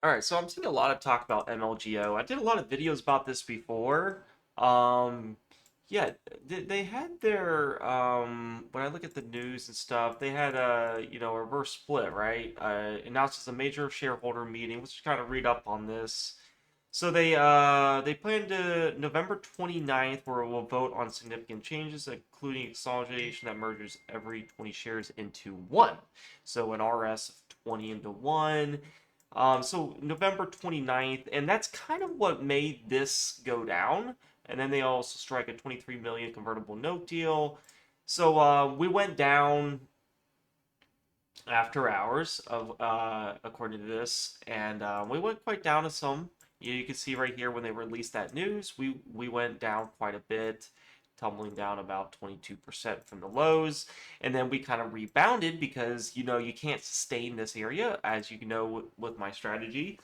All right, so I'm seeing a lot of talk about MLGO. I did a lot of videos about this before. Um, yeah, they had their when I look at the news and stuff, they had a reverse split, right? Announced as a major shareholder meeting. Let's just kind of read up on this. So they plan to November 29th, where we'll vote on significant changes, including consolidation that merges every 20 shares into one. So an RS of 20 into one. So November 29th, and that's kind of what made this go down. And then they also strike a 23 million convertible note deal. So we went down after hours of according to this, and we went quite down to some. You can see right here when they released that news, we went down quite a bit, tumbling down about 22% from the lows, and then we kind of rebounded because you can't sustain this area, as you know with my strategy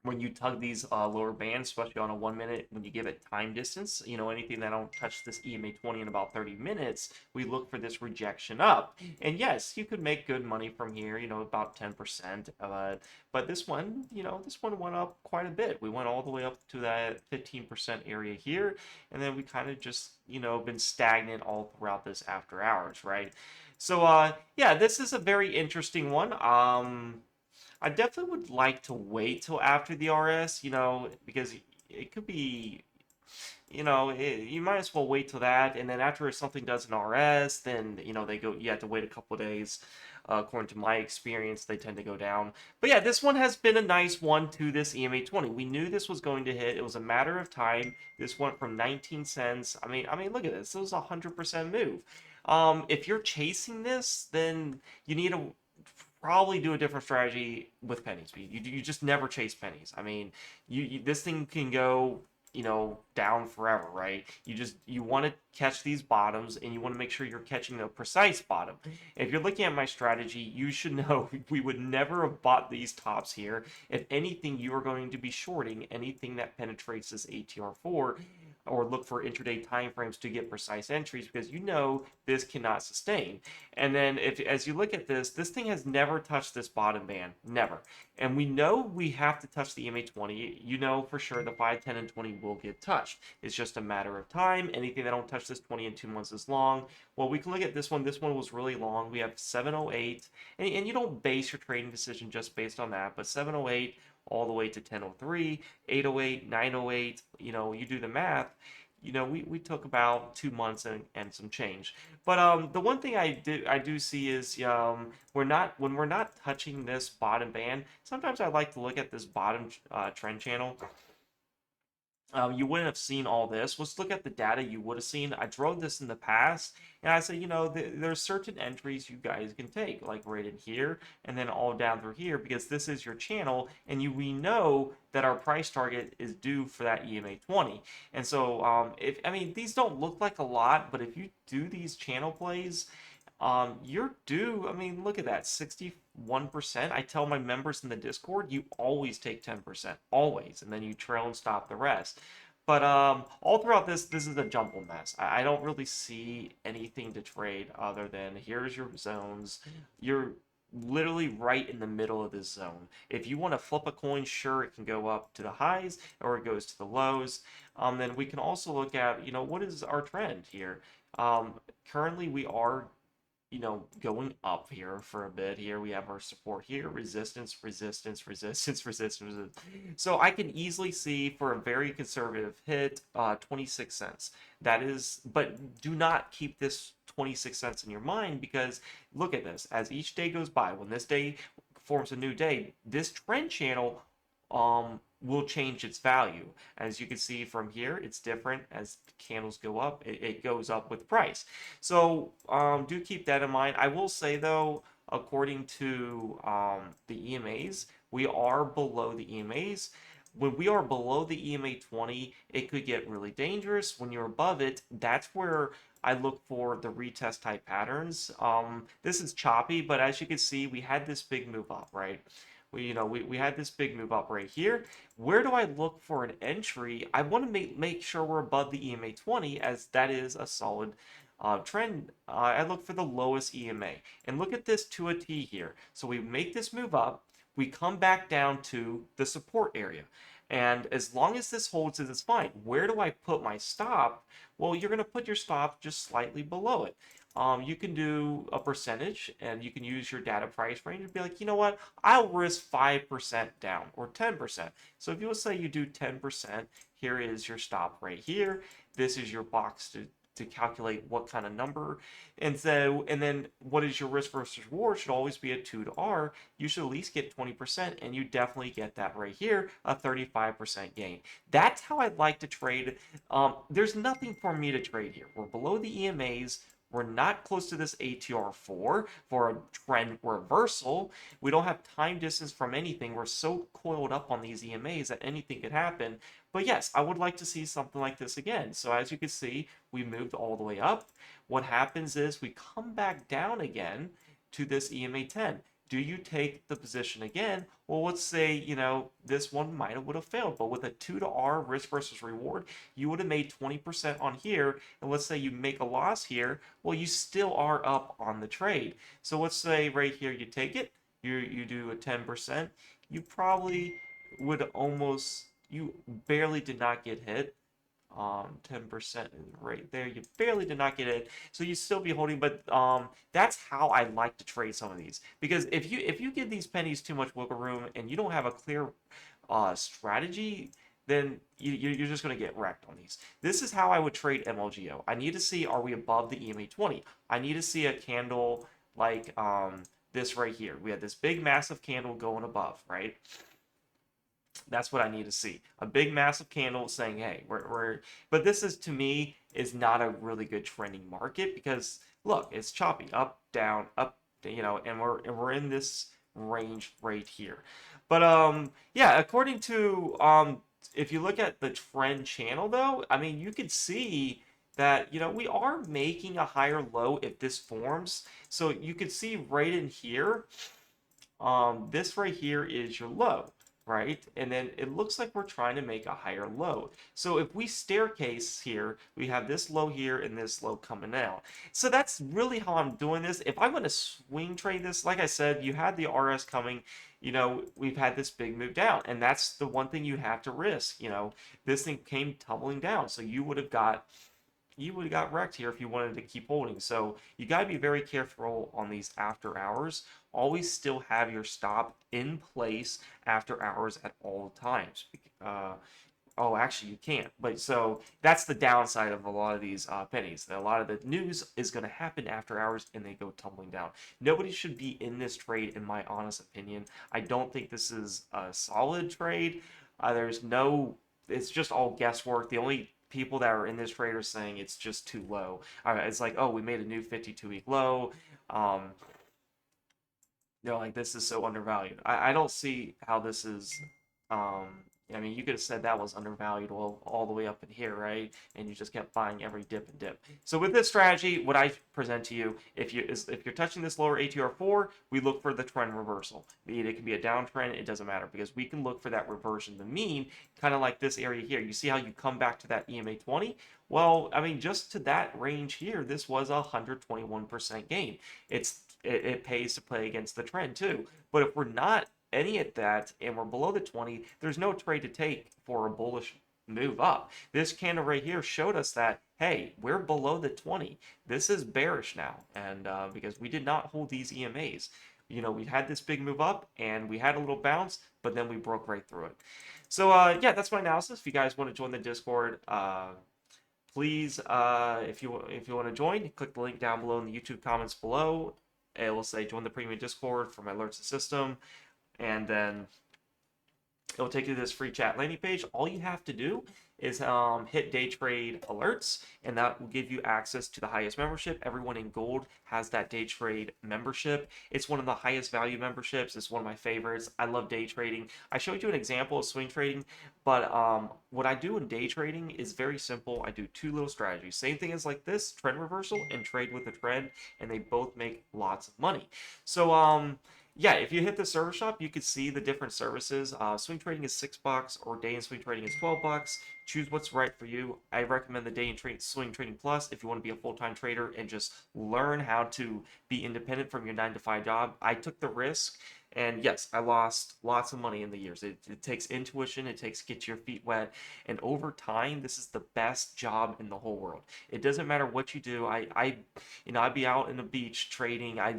when you tug these lower bands, especially on a 1 minute, when you give it time distance, anything that don't touch this EMA 20 in about 30 minutes, we look for this rejection up. And yes, you could make good money from here, about 10%. But this one went up quite a bit. We went all the way up to that 15% area here, and then we kind of just, been stagnant all throughout this after hours, right? So, yeah, this is a very interesting one. I definitely would like to wait till after the RS, because it could be, you might as well wait till that, and then after something does an RS, then they go. You have to wait a couple of days. According to my experience, they tend to go down. But yeah, this one has been a nice one to this EMA 20. We knew this was going to hit. It was a matter of time. This went from 19 cents. I mean, look at this. This was a 100% move. If you're chasing this, then you need to probably do a different strategy with pennies. You just never chase pennies. I mean, this thing can go down forever, right? You want to catch these bottoms, and you want to make sure you're catching a precise bottom. If you're looking at my strategy, you should know we would never have bought these tops here. If anything, you are going to be shorting anything that penetrates this ATR4, or look for intraday timeframes to get precise entries, because this cannot sustain. And then if as you look at this thing has never touched this bottom band, never. And we know we have to touch the MA20. For sure the 5, 10, and 20 will get touched. It's just a matter of time. Anything that don't touch this 20 in 2 months is long. Well, we can look at this one. This one was really long. We have 708, and you don't base your trading decision just based on that, but 708 all the way to 1003, 808, 908, you do the math, we took about 2 months and some change. But the one thing I do see is when we're not touching this bottom band, sometimes I like to look at this bottom trend channel. You wouldn't have seen all this. Let's look at the data you would have seen. I drove this in the past, and I said, there's certain entries you guys can take, like right in here, and then all down through here, because this is your channel, and we know that our price target is due for that EMA 20. And so, these don't look like a lot, but if you do these channel plays, you're due. I mean, look at that, 61%. I tell my members in the Discord, you always take 10%, always, and then you trail and stop the rest. But all throughout this is a jumble mess. I don't really see anything to trade other than here's your zones. You're literally right in the middle of this zone. If you want to flip a coin, sure, it can go up to the highs or it goes to the lows. Then we can also look at, what is our trend here? Currently, we are going up here for a bit. Here we have our support here, resistance, resistance, resistance, resistance. So I can easily see for a very conservative hit, 26 cents. That is, but do not keep this 26 cents in your mind, because look at this. As each day goes by, when this day forms a new day, this trend channel will change its value. As you can see from here, it's different. As candles go up, it goes up with price. So do keep that in mind. I will say though, according to the EMAs, we are below the EMAs. When we are below the EMA 20, it could get really dangerous. When you're above it, that's where I look for the retest type patterns. This is choppy, but as you can see, we had this big move up, right? We had this big move up right here. Where do I look for an entry? I want to make sure we're above the EMA 20, as that is a solid trend. I look for the lowest EMA, and look at this to a T here. So we make this move up. we come back down to the support area. And as long as this holds, it's fine. Where do I put my stop? Well, you're going to put your stop just slightly below it. You can do a percentage and you can use your data price range and be like, you know what, I'll risk 5% down or 10%. So if you will say you do 10%, here is your stop right here. This is your box to calculate what kind of number. And so, and then what is your risk versus reward should always be a 2 to R. You should at least get 20%, and you definitely get that right here, a 35% gain. That's how I'd like to trade. There's nothing for me to trade here. We're below the EMAs. We're not close to this ATR4 for a trend reversal. We don't have time distance from anything. We're so coiled up on these EMAs that anything could happen. But yes, I would like to see something like this again. So as you can see, we moved all the way up. What happens is we come back down again to this EMA 10. Do you take the position again? Well, let's say, you know, this one might would have failed, but with a 2 to R risk versus reward, you would have made 20% on here. And let's say you make a loss here, well, you still are up on the trade. So let's say right here you take it, you do a 10%, you probably would almost, you barely did not get hit. 10% right there, you barely did not get it, so you still be holding. But that's how I like to trade some of these, because if you give these pennies too much wiggle room and you don't have a clear strategy, then you're just going to get wrecked on these. This is how I would trade MLGO. I need to see, are we above the EMA 20? I need to see a candle like this right here. We had this big massive candle going above, right? That's what I need to see. A big, massive candle saying, hey, but this is, to me, is not a really good trending market, because look, it's choppy, up, you know, and we're in this range right here. But yeah, according to if you look at the trend channel though, I mean, you could see that, you know, we are making a higher low if this forms. So you could see right in here, this right here is your low, right? And then it looks like we're trying to make a higher low. So if we staircase here, we have this low here and this low coming out. So that's really how I'm doing this. If I'm going to swing trade this, like I said, you had the RS coming, you know, we've had this big move down, and that's the one thing you have to risk. You know, this thing came tumbling down, so you would have got wrecked here if you wanted to keep holding. So you got to be very careful on these after hours. Always still have your stop in place after hours at all times. Oh, actually, you can't. But so that's the downside of a lot of these pennies. A lot of the news is going to happen after hours and they go tumbling down. Nobody should be in this trade, in my honest opinion. I don't think this is a solid trade. It's just all guesswork. The only people that are in this trade are saying it's just too low. It's like, oh, we made a new 52-week low. Like, this is so undervalued. I don't see how this is. I mean, you could have said that was undervalued all the way up in here, right? And you just kept buying every dip and dip. So with this strategy, what I present to you, if you're touching this lower ATR4, we look for the trend reversal. It can be a downtrend, it doesn't matter, because we can look for that reversion to mean, kind of like this area here. You see how you come back to that EMA 20? Well, I mean, just to that range here, this was a 121% gain. It pays to play against the trend too. But if we're not any at that and we're below the 20, there's no trade to take for a bullish move up. This candle right here showed us that, hey, we're below the 20. This is bearish now, and because we did not hold these EMAs. You know, we had this big move up and we had a little bounce, but then we broke right through it. So yeah, that's my analysis. If you guys want to join the Discord, please, if you want to join, click the link down below in the YouTube comments below. It will say join the premium Discord for my alerts system, and then it'll take you to this free chat landing page. All you have to do is hit day trade alerts, and that will give you access to the highest membership. Everyone in gold has that day trade membership. It's one of the highest value memberships. It's one of my favorites. I love day trading. I showed you an example of swing trading, but what I do in day trading is very simple. I do two little strategies. Same thing as like this, trend reversal and trade with the trend, and they both make lots of money. So yeah, if you hit the service shop, you could see the different services. Swing trading is $6, or day and swing trading is $12. Choose what's right for you. I recommend the day and swing trading plus if you want to be a full-time trader and just learn how to be independent from your 9-to-5 job. I took the risk And yes, I lost lots of money in the years. It takes intuition, it takes get your feet wet, and over time, this is the best job in the whole world. It doesn't matter what you do. I'd be out in the beach trading. I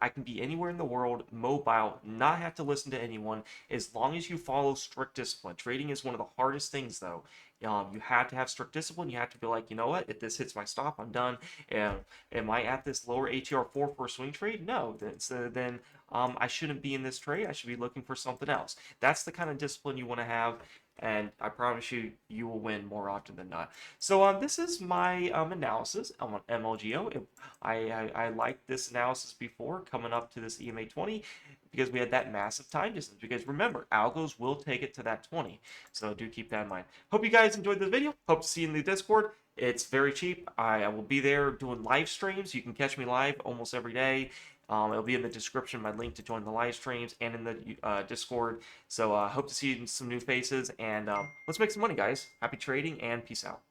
can be anywhere in the world, mobile, not have to listen to anyone, as long as you follow strict discipline. Trading is one of the hardest things, though. You have to have strict discipline. You have to be like, you know what? If this hits my stop, I'm done. And am I at this lower ATR for a swing trade? No. Then I shouldn't be in this trade. I should be looking for something else. That's the kind of discipline you want to have, and I promise you, you will win more often than not. So this is my analysis on MLGO. I liked this analysis before coming up to this EMA 20 because we had that massive time distance. Because remember, algos will take it to that 20. So do keep that in mind. Hope you guys enjoyed this video. Hope to see you in the Discord. It's very cheap. I will be there doing live streams. You can catch me live almost every day. It'll be in the description, my link to join the live streams and in the Discord. So hope to see some new faces, and let's make some money, guys. Happy trading, and peace out.